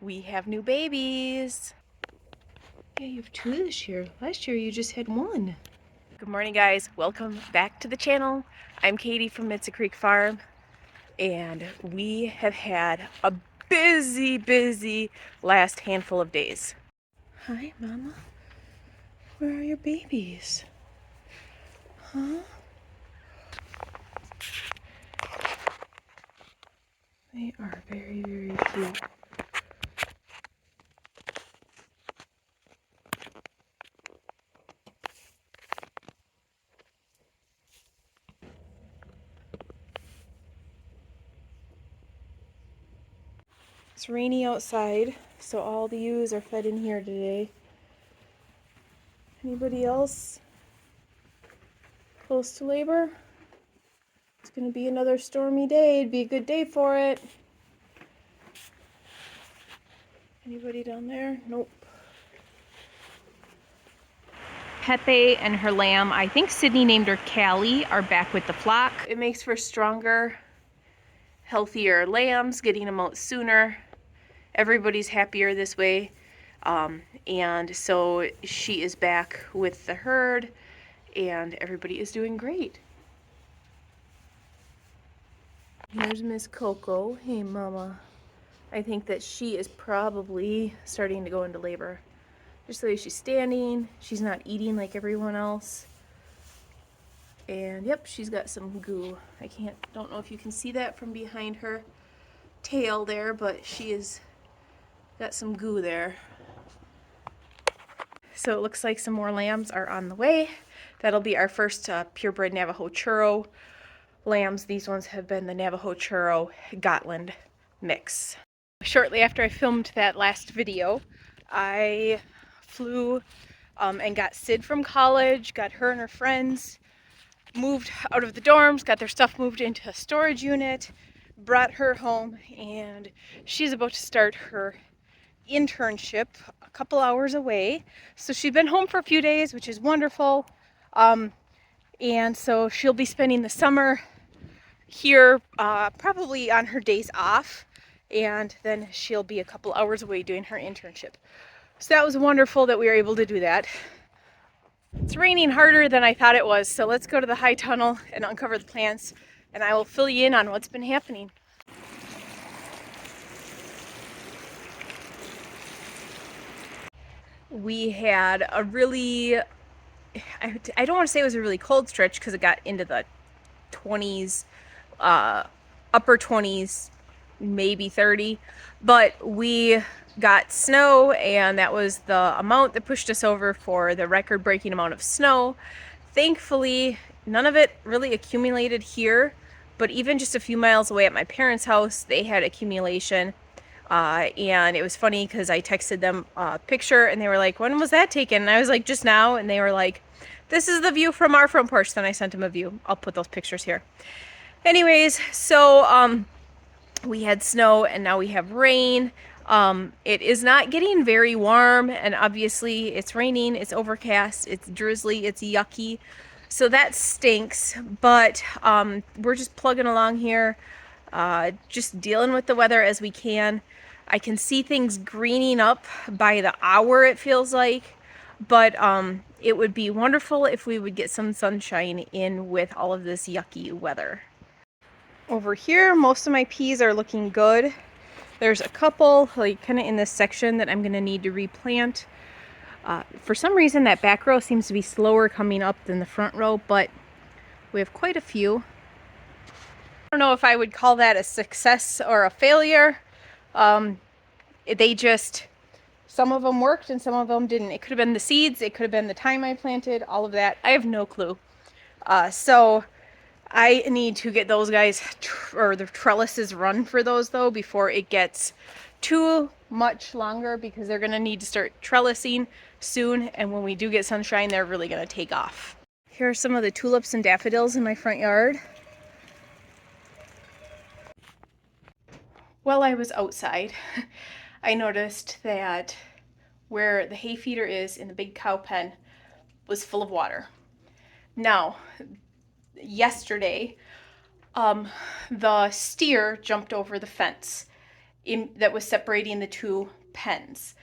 We have new babies. Yeah, you have 2 this year. Last year you just had 1. Good morning, guys. Welcome back to the channel. I'm Katie from Mitza Creek Farm, and we have had a busy last handful of days. Hi, Mama. Where are your babies? Huh? They are very cute. It's rainy outside, so all the ewes are fed in here today. Anybody else close to labor? It's going to be another stormy day. It'd be a good day for it. Anybody down there? Nope. Pepe and her lamb, I think Sydney named her Callie, are back with the flock. It makes for stronger, healthier lambs, getting them out sooner. Everybody's happier this way. And so she is back with the herd, and everybody is doing great. Here's Miss Coco. Hey, Mama. I think that she is probably starting to go into labor. Just the way she's standing, she's not eating like everyone else. And yep, she's got some goo. Don't know if you can see that from behind her tail there, but she is got some goo there. So it looks like some more lambs are on the way. That'll be our first purebred Navajo churro lambs. These ones have been the Navajo churro Gotland mix. Shortly after I filmed that last video, I flew and got Sid from college, got her and her friends moved out of the dorms, got their stuff moved into a storage unit, brought her home, and she's about to start her internship a couple hours away. So she's been home for a few days, which is wonderful. And so she'll be spending the summer here, probably on her days off, and then she'll be a couple hours away doing her internship. So that was wonderful that we were able to do that. It's raining harder than I thought it was, so let's go to the high tunnel and uncover the plants, and I will fill you in on what's been happening. We had a really, I don't want to say it was a really cold stretch because it got into the 20s, upper 20s, maybe 30, but we got snow, and that was the amount that pushed us over for the record-breaking amount of snow. Thankfully, none of it really accumulated here, but even just a few miles away at my parents' house, they had accumulation. And it was funny because I texted them a picture, and they were like, "When was that taken?" And I was like, "Just now." And they were like, "This is the view from our front porch." Then I sent them a view. I'll put those pictures here. Anyways, so we had snow, and now we have rain. It is not getting very warm, and obviously it's raining, it's overcast, it's drizzly, it's yucky. So that stinks, but we're just plugging along here, just dealing with the weather as we can. I can see things greening up by the hour, it feels like, but it would be wonderful if we would get some sunshine in with all of this yucky weather. Over here, most of my peas are looking good. There's a couple, like kind of in this section, that I'm going to need to replant. For some reason, that back row seems to be slower coming up than the front row, but we have quite a few. I don't know if I would call that a success or a failure. Some of them worked and some of them didn't. It could have been the seeds, it could have been the time I planted, all of that. I have no clue. So I need to get those guys, or the trellises run for those though, before it gets too much longer, because they're going to need to start trellising soon, and when we do get sunshine, they're really going to take off. Here are some of the tulips and daffodils in my front yard. While I was outside, I noticed that where the hay feeder is in the big cow pen was full of water. Now, yesterday, the steer jumped over the fence, that was separating the two pens.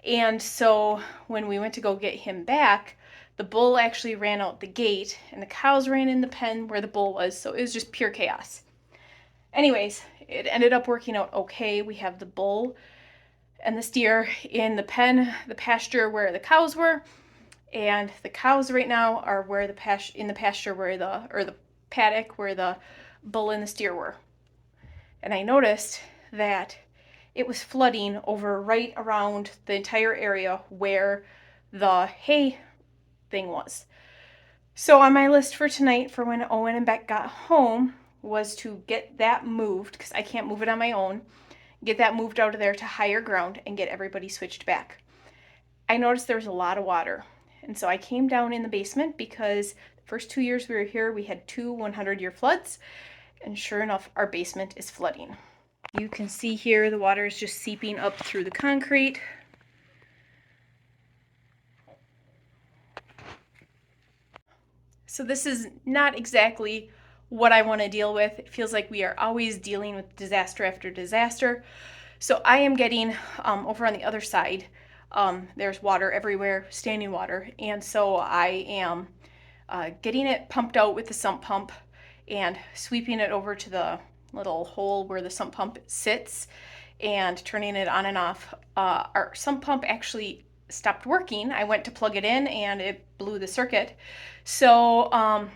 And so when we went to go get him back, the bull actually ran out the gate and the cows ran in the pen where the bull was. So it was just pure chaos. Anyways, it ended up working out okay. We have the bull and the steer in the pen, the pasture where the cows were, and the cows right now are where in the pasture where the paddock where the bull and the steer were. And I noticed that it was flooding over right around the entire area where the hay thing was. So on my list for tonight for when Owen and Beck got home was to get that moved, because I can't move it on my own, get that moved out of there to higher ground and get everybody switched back. I noticed there was a lot of water. And so I came down in the basement because the first 2 years we were here, we had 2 100-year floods. And sure enough, our basement is flooding. You can see here the water is just seeping up through the concrete. So this is not exactly what I want to deal with. It feels like we are always dealing with disaster after disaster. So I am getting over on the other side, there's water everywhere, standing water. And so I am getting it pumped out with the sump pump and sweeping it over to the little hole where the sump pump sits and turning it on and off. Our sump pump actually stopped working. I went to plug it in and it blew the circuit. So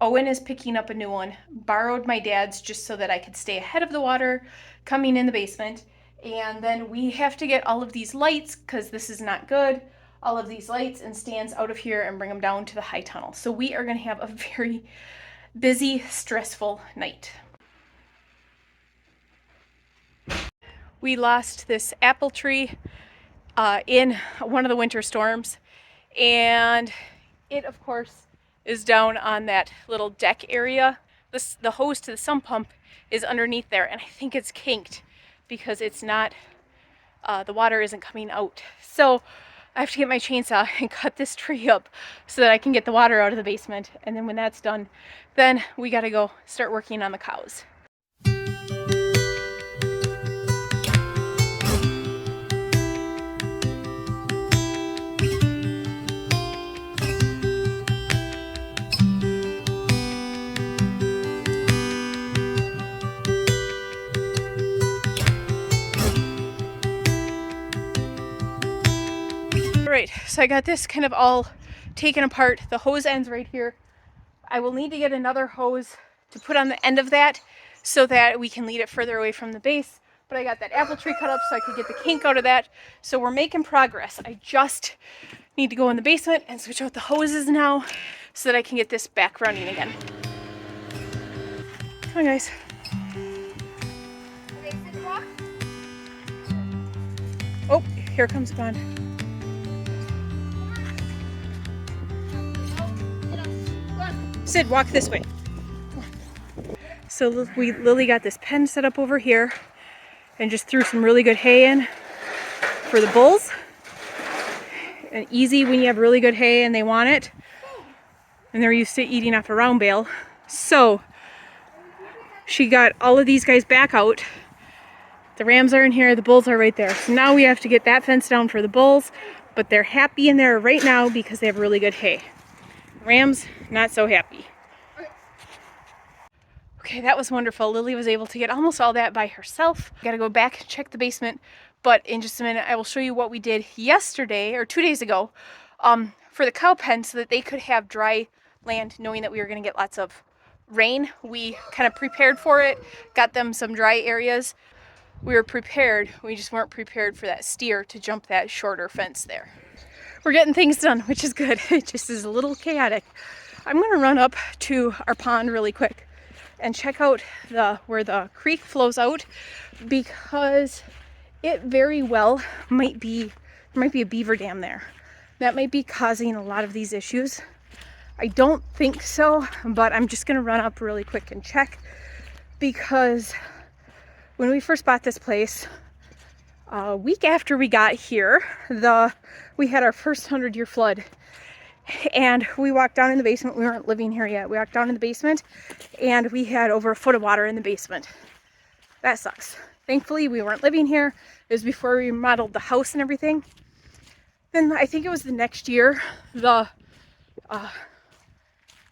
Owen is picking up a new one, borrowed my dad's just so that I could stay ahead of the water coming in the basement. And then we have to get all of these lights, because this is not good, all of these lights and stands out of here and bring them down to the high tunnel. So we are going to have a very busy, stressful night. We lost this apple tree in one of the winter storms, and it of course is down on that little deck area. The hose to the sump pump is underneath there, and I think it's kinked because it's not, the water isn't coming out. So I have to get my chainsaw and cut this tree up so that I can get the water out of the basement. And then when that's done, then we gotta go start working on the cows. Alright, so I got this kind of all taken apart. The hose ends right here. I will need to get another hose to put on the end of that so that we can lead it further away from the base. But I got that apple tree cut up so I could get the kink out of that. So we're making progress. I just need to go in the basement and switch out the hoses now so that I can get this back running again. Come on, guys. Oh, here comes the pond. Sid, walk this way. So Lily got this pen set up over here and just threw some really good hay in for the bulls. And easy when you have really good hay and they want it. And they're used to eating off a round bale. So she got all of these guys back out. The rams are in here, the bulls are right there. So now we have to get that fence down for the bulls, but they're happy in there right now because they have really good hay. Rams, not so happy. Okay, that was wonderful. Lily was able to get almost all that by herself. Gotta go back and check the basement, but in just a minute I will show you what we did yesterday, or 2 days ago, for the cow pen so that they could have dry land, knowing that we were gonna get lots of rain. We kind of prepared for it, got them some dry areas. We were prepared, we just weren't prepared for that steer to jump that shorter fence there. We're getting things done, which is good. It just is a little chaotic. I'm gonna run up to our pond really quick and check out where the creek flows out, because it very well might be a beaver dam there. That might be causing a lot of these issues. I don't think so, but I'm just gonna run up really quick and check, because when we first bought this place, a week after we got here, we had our first 100-year flood, and we walked down in the basement. We weren't living here yet. We walked down in the basement and we had over a foot of water in the basement. That sucks. Thankfully, we weren't living here. It was before we remodeled the house and everything. Then I think it was the next year, the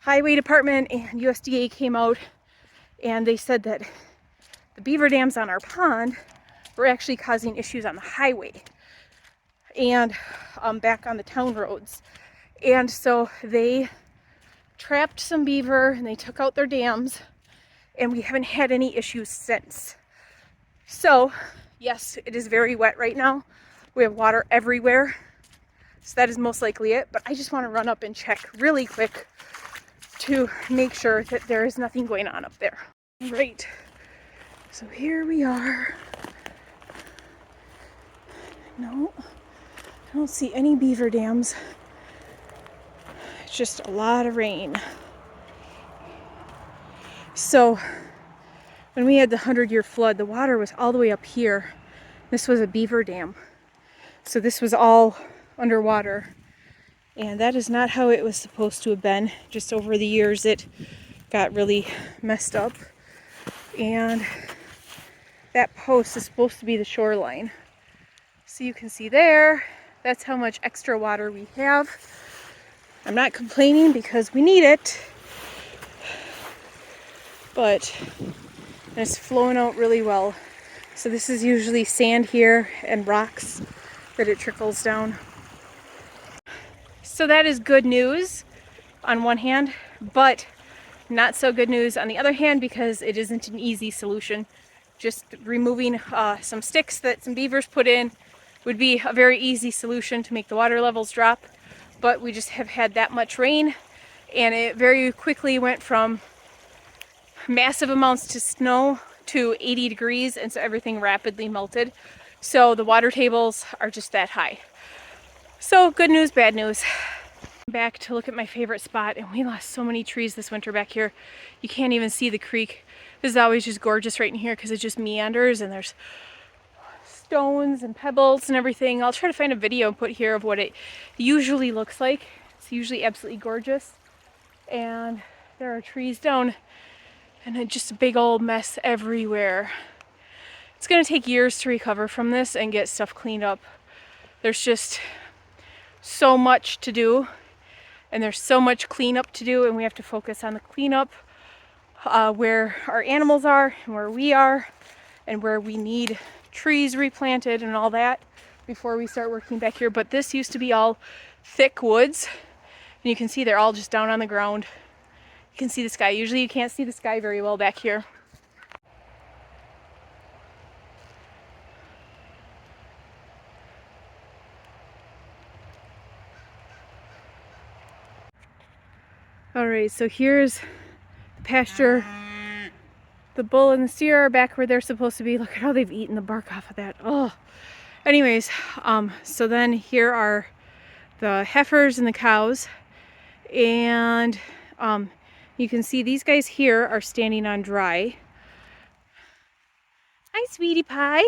highway department and USDA came out and they said that the beaver dams on our pond were actually causing issues on the highway and back on the town roads. And so they trapped some beaver and they took out their dams, and we haven't had any issues since. So yes, it is very wet right now. We have water everywhere. So that is most likely it, but I just want to run up and check really quick to make sure that there is nothing going on up there. Right, so here we are. No, I don't see any beaver dams. It's just a lot of rain. So when we had the 100-year flood, the water was all the way up here. This was a beaver dam. So this was all underwater. And that is not how it was supposed to have been. Just over the years, it got really messed up. And that post is supposed to be the shoreline. So you can see there, that's how much extra water we have. I'm not complaining because we need it. But it's flowing out really well. So this is usually sand here and rocks that it trickles down. So that is good news on one hand, but not so good news on the other hand, because it isn't an easy solution. Just removing some sticks that some beavers put in would be a very easy solution to make the water levels drop, but we just have had that much rain, and it very quickly went from massive amounts of snow to 80 degrees, and so everything rapidly melted. So the water tables are just that high. So good news, bad news. Back to look at my favorite spot, and we lost so many trees this winter back here. You can't even see the creek. This is always just gorgeous right in here because it just meanders and there's stones and pebbles and everything. I'll try to find a video and put here of what it usually looks like. It's usually absolutely gorgeous. And there are trees down and just a big old mess everywhere. It's gonna take years to recover from this and get stuff cleaned up. There's just so much to do, and there's so much cleanup to do, and we have to focus on the cleanup where our animals are and where we are and where we need trees replanted and all that before we start working back here. But this used to be all thick woods, and you can see they're all just down on the ground. You can see the sky. Usually you can't see the sky very well back here. Alright, so here's the pasture. The bull and the steer are back where they're supposed to be. Look at how they've eaten the bark off of that. Oh. Anyways, so then here are the heifers and the cows. And you can see these guys here are standing on dry. Hi, sweetie pie.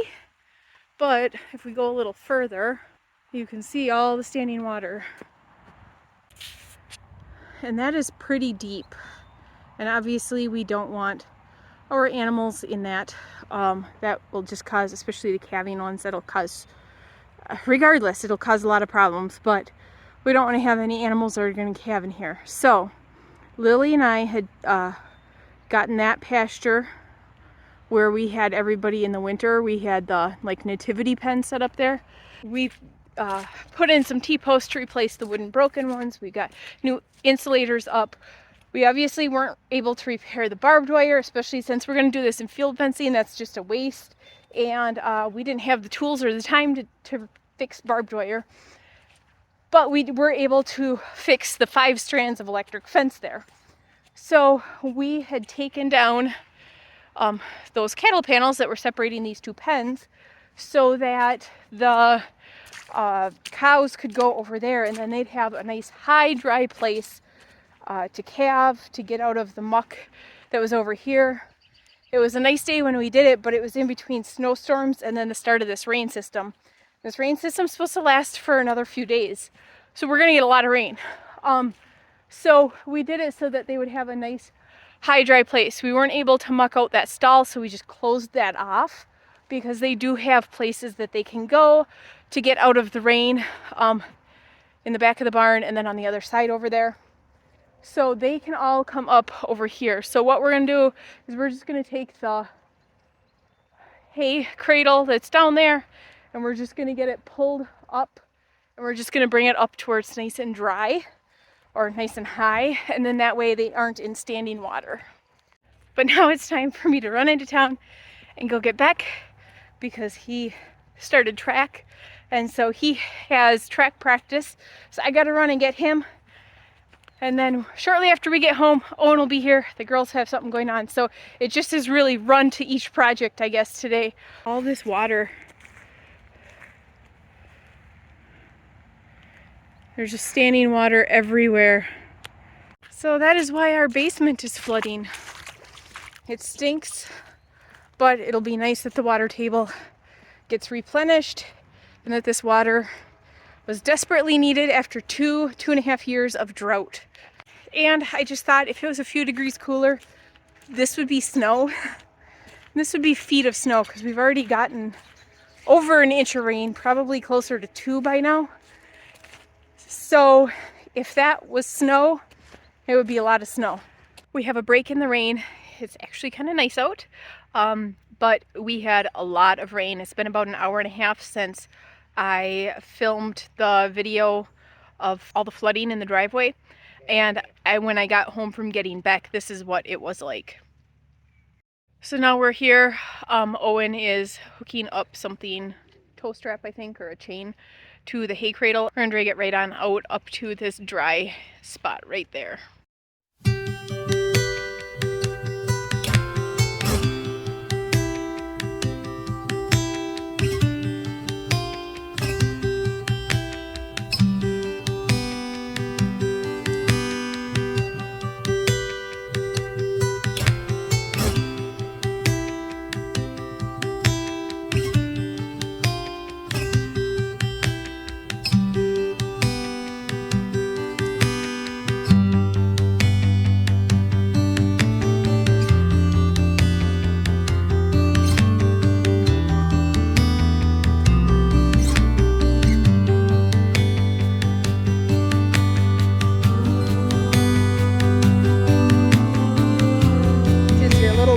But if we go a little further, you can see all the standing water. And that is pretty deep. And obviously we don't want our animals in that. That will just cause, especially the calving ones, that'll cause, regardless, it'll cause a lot of problems. But we don't want to have any animals that are going to calve in here. So Lily and I had gotten that pasture where we had everybody in the winter. We had the nativity pen set up there. We've put in some T-posts to replace the wooden broken ones. We got new insulators up. We obviously weren't able to repair the barbed wire, especially since we're going to do this in field fencing. That's just a waste. And we didn't have the tools or the time to fix barbed wire. But we were able to fix the 5 strands of electric fence there. So we had taken down those cattle panels that were separating these 2 pens so that the cows could go over there, and then they'd have a nice high dry place to calve, to get out of the muck that was over here. It was a nice day when we did it, but it was in between snowstorms and then the start of this rain system. This rain system's supposed to last for another few days, so we're gonna get a lot of rain. So we did it so that they would have a nice high dry place. We weren't able to muck out that stall, so we just closed that off because they do have places that they can go to get out of the rain, in the back of the barn and then on the other side over there. So they can all come up over here. So what we're gonna do is we're just gonna take the hay cradle that's down there and we're just gonna get it pulled up and we're just gonna bring it up to where it's nice and dry or nice and high, and then that way they aren't in standing water. But now it's time for me to run into town and go get Beck because he started track and so he has track practice. So I gotta run and get him. And then shortly after we get home, Owen will be here. The girls have something going on. So it just is really run to each project, I guess, today. All this water. There's just standing water everywhere. So that is why our basement is flooding. It stinks, but it'll be nice that the water table gets replenished and that this water was desperately needed after two and a half years of drought. And I just thought if it was a few degrees cooler, this would be snow. This would be feet of snow because we've already gotten over an inch of rain, probably closer to 2 by now. So if that was snow, it would be a lot of snow. We have a break in the rain. It's actually kind of nice out, but we had a lot of rain. It's been about an hour and a half since I filmed the video of all the flooding in the driveway, and when I got home from getting Beck, this is what it was like. So now we're here. Owen is hooking up something, toe strap I think, or a chain to the hay cradle. We're gonna drag it right on out up to this dry spot right there.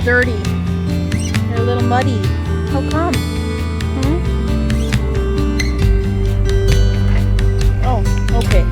Dirty. They're a little muddy. How come? Oh, okay.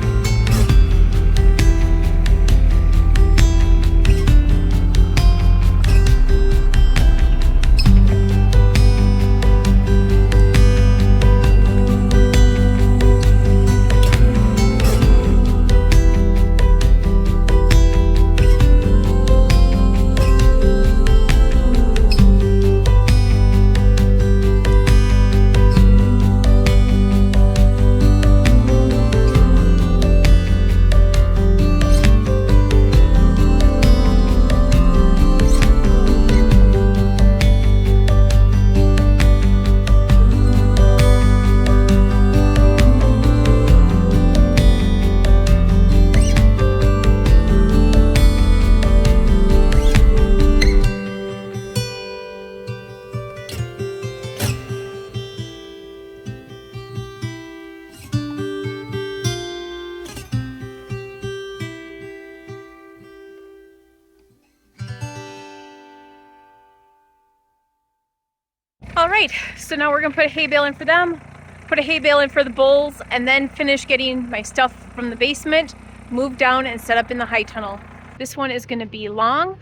All right, so now we're gonna put a hay bale in for them, put a hay bale in for the bulls, and then finish getting my stuff from the basement, move down and set up in the high tunnel. This one is gonna be long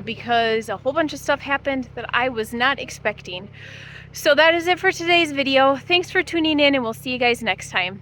because a whole bunch of stuff happened that I was not expecting. So that is it for today's video. Thanks for tuning in and we'll see you guys next time.